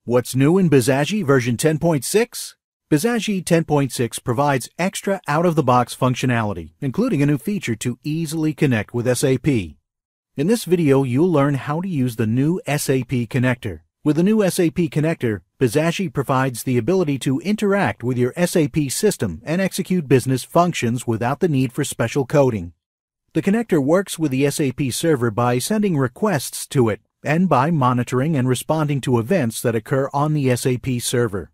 What's new in Bizagi version 10.6? Bizagi 10.6 provides extra out-of-the-box functionality, including a new feature to easily connect with SAP. In this video, you'll learn how to use the new SAP Connector. With the new SAP Connector, Bizagi provides the ability to interact with your SAP system and execute business functions without the need for special coding. The connector works with the SAP server by sending requests to it and by monitoring and responding to events that occur on the SAP server.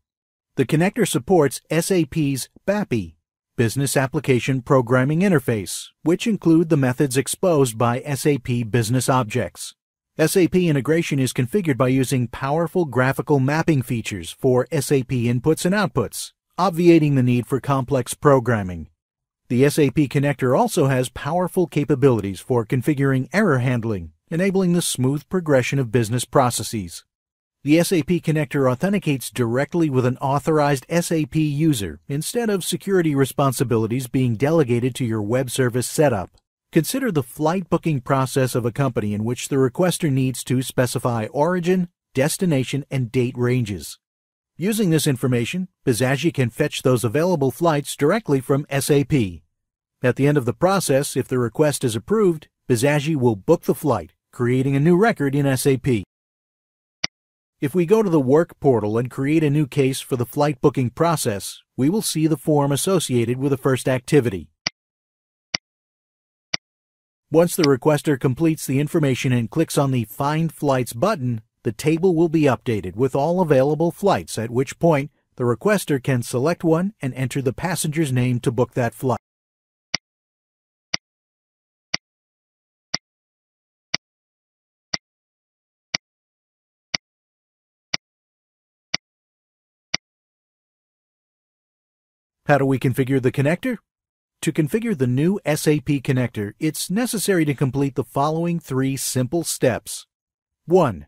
The connector supports SAP's BAPI, Business Application Programming Interface, which include the methods exposed by SAP Business Objects. SAP integration is configured by using powerful graphical mapping features for SAP inputs and outputs, obviating the need for complex programming. The SAP connector also has powerful capabilities for configuring error handling, enabling the smooth progression of business processes. The SAP connector authenticates directly with an authorized SAP user instead of security responsibilities being delegated to your web service setup. Consider the flight booking process of a company in which the requester needs to specify origin, destination, and date ranges. Using this information, Bizagi can fetch those available flights directly from SAP. At the end of the process, if the request is approved, Bizagi will book the flight, creating a new record in SAP. If we go to the Work portal and create a new case for the flight booking process, we will see the form associated with the first activity. Once the requester completes the information and clicks on the Find Flights button, the table will be updated with all available flights, at which point the requester can select one and enter the passenger's name to book that flight. How do we configure the connector? To configure the new SAP connector, it's necessary to complete the following 3 simple steps. 1.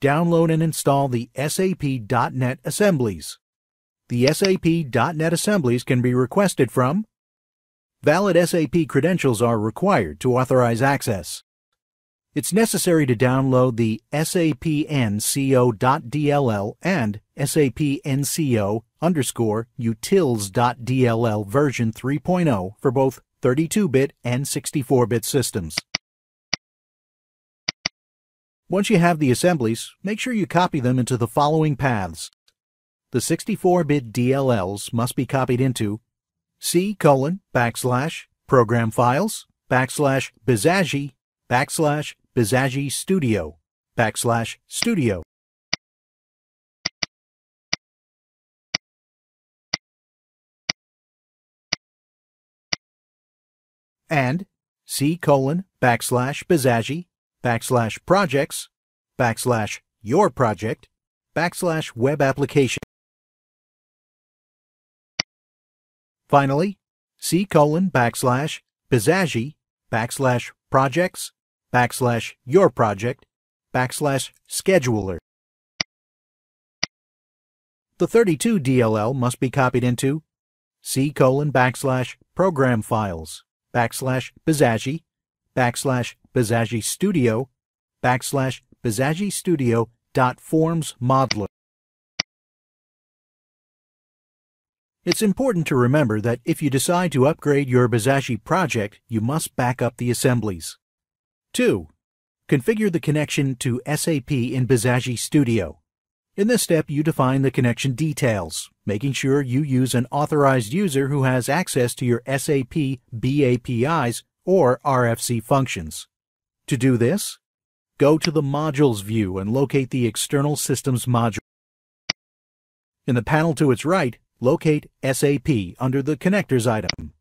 Download and install the SAP.NET assemblies. The SAP.NET assemblies can be requested from valid SAP credentials are required to authorize access. It's necessary to download the sapnco.dll and sapnco_utils.dll version 3.0 for both 32-bit and 64-bit systems. Once you have the assemblies, make sure you copy them into the following paths. The 64-bit DLLs must be copied into C:\program files /Bizagi /Bizagi Studio /Studio. And C:\Bizagi /projects /your project /web application. Finally, C:\Bizagi /projects /your project /scheduler. The 32 DLL must be copied into C:\program files /Bizagi /Bizagi Studio /Bizagi Studio.forms modeler. It's important to remember that if you decide to upgrade your Bizagi project, you must back up the assemblies. 2. Configure the connection to SAP in Bizagi Studio. In this step, you define the connection details, making sure you use an authorized user who has access to your SAP BAPIs or RFC functions. To do this, go to the Modules view and locate the External Systems module. In the panel to its right, locate SAP under the Connectors item.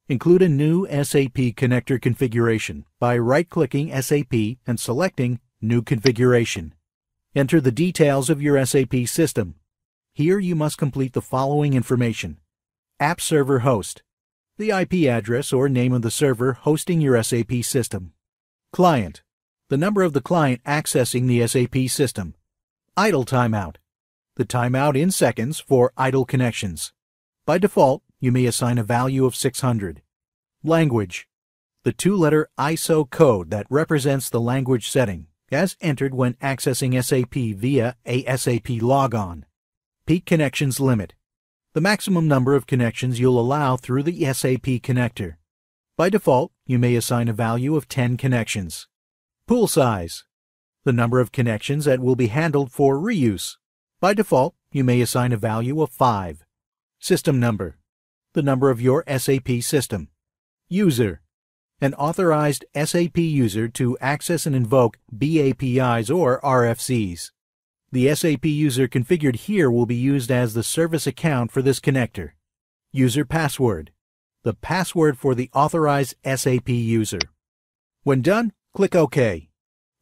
Include a new SAP Connector configuration by right-clicking SAP and selecting New Configuration. Enter the details of your SAP system. Here you must complete the following information. App Server Host, the IP address or name of the server hosting your SAP system. Client, the number of the client accessing the SAP system. Idle timeout, the timeout in seconds for idle connections. By default, you may assign a value of 600. Language, the 2-letter ISO code that represents the language setting, as entered when accessing SAP via a SAP logon. Peak connections limit. The maximum number of connections you'll allow through the SAP connector. By default, you may assign a value of 10 connections. Pool size. The number of connections that will be handled for reuse. By default, you may assign a value of 5. System number. The number of your SAP system. User. An authorized SAP user to access and invoke BAPIs or RFCs. The SAP user configured here will be used as the service account for this connector. User password. The password for the authorized SAP user. When done, click OK.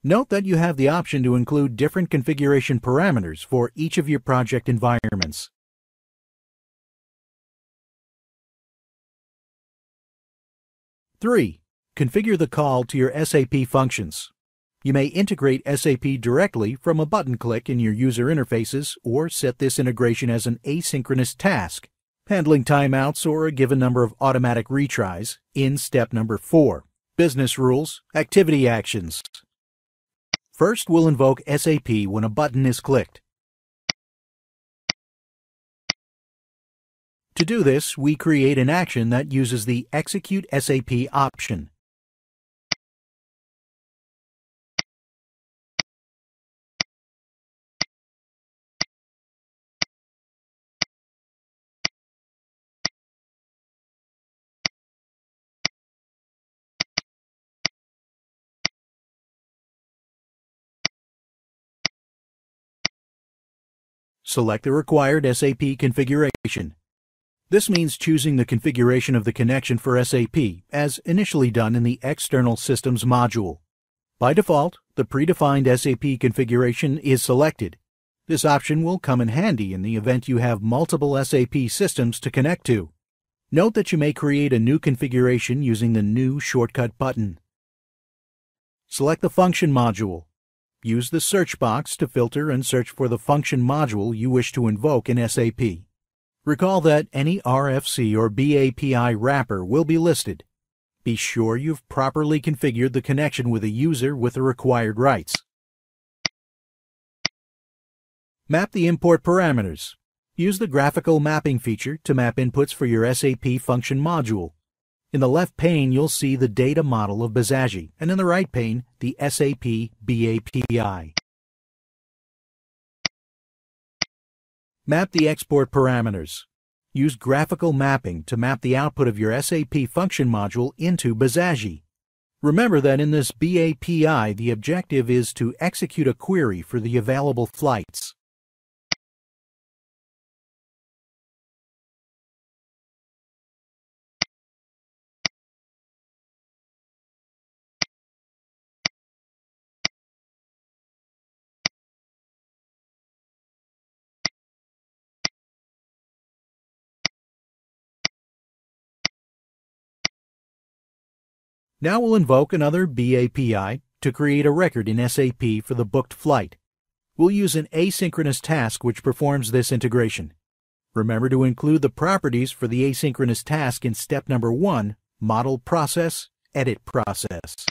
Note that you have the option to include different configuration parameters for each of your project environments. Three, configure the call to your SAP functions. You may integrate SAP directly from a button click in your user interfaces or set this integration as an asynchronous task, handling timeouts or a given number of automatic retries in step number 4. Business rules, activity actions. First, we'll invoke SAP when a button is clicked. To do this, we create an action that uses the Execute SAP option. Select the required SAP configuration. This means choosing the configuration of the connection for SAP, as initially done in the External Systems module. By default, the predefined SAP configuration is selected. This option will come in handy in the event you have multiple SAP systems to connect to. Note that you may create a new configuration using the New shortcut button. Select the Function module. Use the search box to filter and search for the function module you wish to invoke in SAP. Recall that any RFC or BAPI wrapper will be listed. Be sure you've properly configured the connection with a user with the required rights. Map the import parameters. Use the graphical mapping feature to map inputs for your SAP function module. In the left pane, you'll see the data model of Bizagi, and in the right pane, the SAP BAPI. Map the export parameters. Use graphical mapping to map the output of your SAP function module into Bizagi. Remember that in this BAPI, the objective is to execute a query for the available flights. Now we'll invoke another BAPI to create a record in SAP for the booked flight. We'll use an asynchronous task which performs this integration. Remember to include the properties for the asynchronous task in step number 1, Model Process, Edit Process.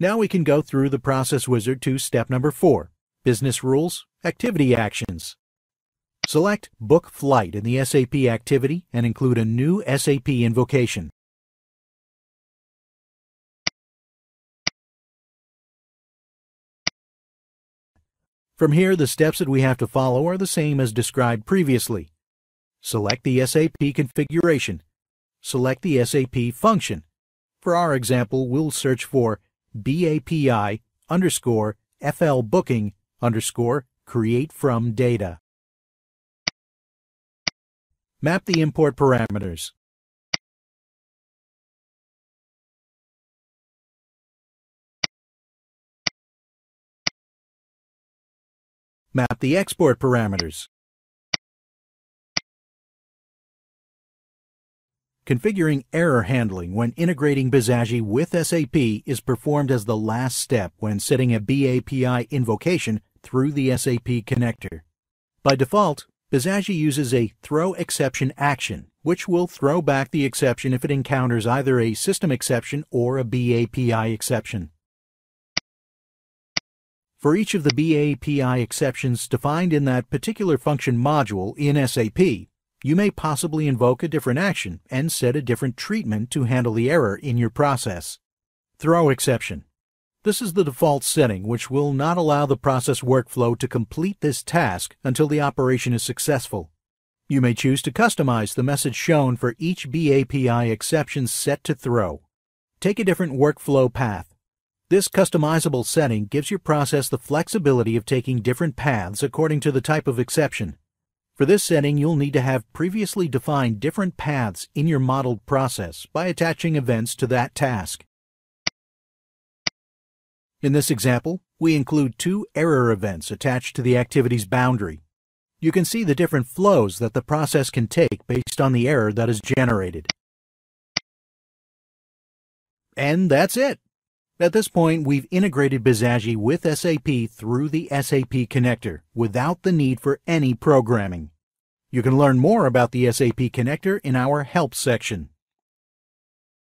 Now we can go through the process wizard to step number 4, Business Rules, Activity Actions. Select Book Flight in the SAP activity and include a new SAP invocation. From here, the steps that we have to follow are the same as described previously. Select the SAP configuration. Select the SAP function. For our example, we'll search for BAPI _ FL booking _ create from data. Map the import parameters. Map the export parameters. Configuring error handling when integrating Bizagi with SAP is performed as the last step when setting a BAPI invocation through the SAP connector. By default, Bizagi uses a throw exception action which will throw back the exception if it encounters either a system exception or a BAPI exception. For each of the BAPI exceptions defined in that particular function module in SAP, you may possibly invoke a different action and set a different treatment to handle the error in your process. Throw exception. This is the default setting, which will not allow the process workflow to complete this task until the operation is successful. You may choose to customize the message shown for each BAPI exception set to throw. Take a different workflow path. This customizable setting gives your process the flexibility of taking different paths according to the type of exception. For this setting, you'll need to have previously defined different paths in your modeled process by attaching events to that task. In this example, we include 2 error events attached to the activity's boundary. You can see the different flows that the process can take based on the error that is generated. And that's it! At this point, we've integrated Bizagi with SAP through the SAP Connector without the need for any programming. You can learn more about the SAP Connector in our Help section.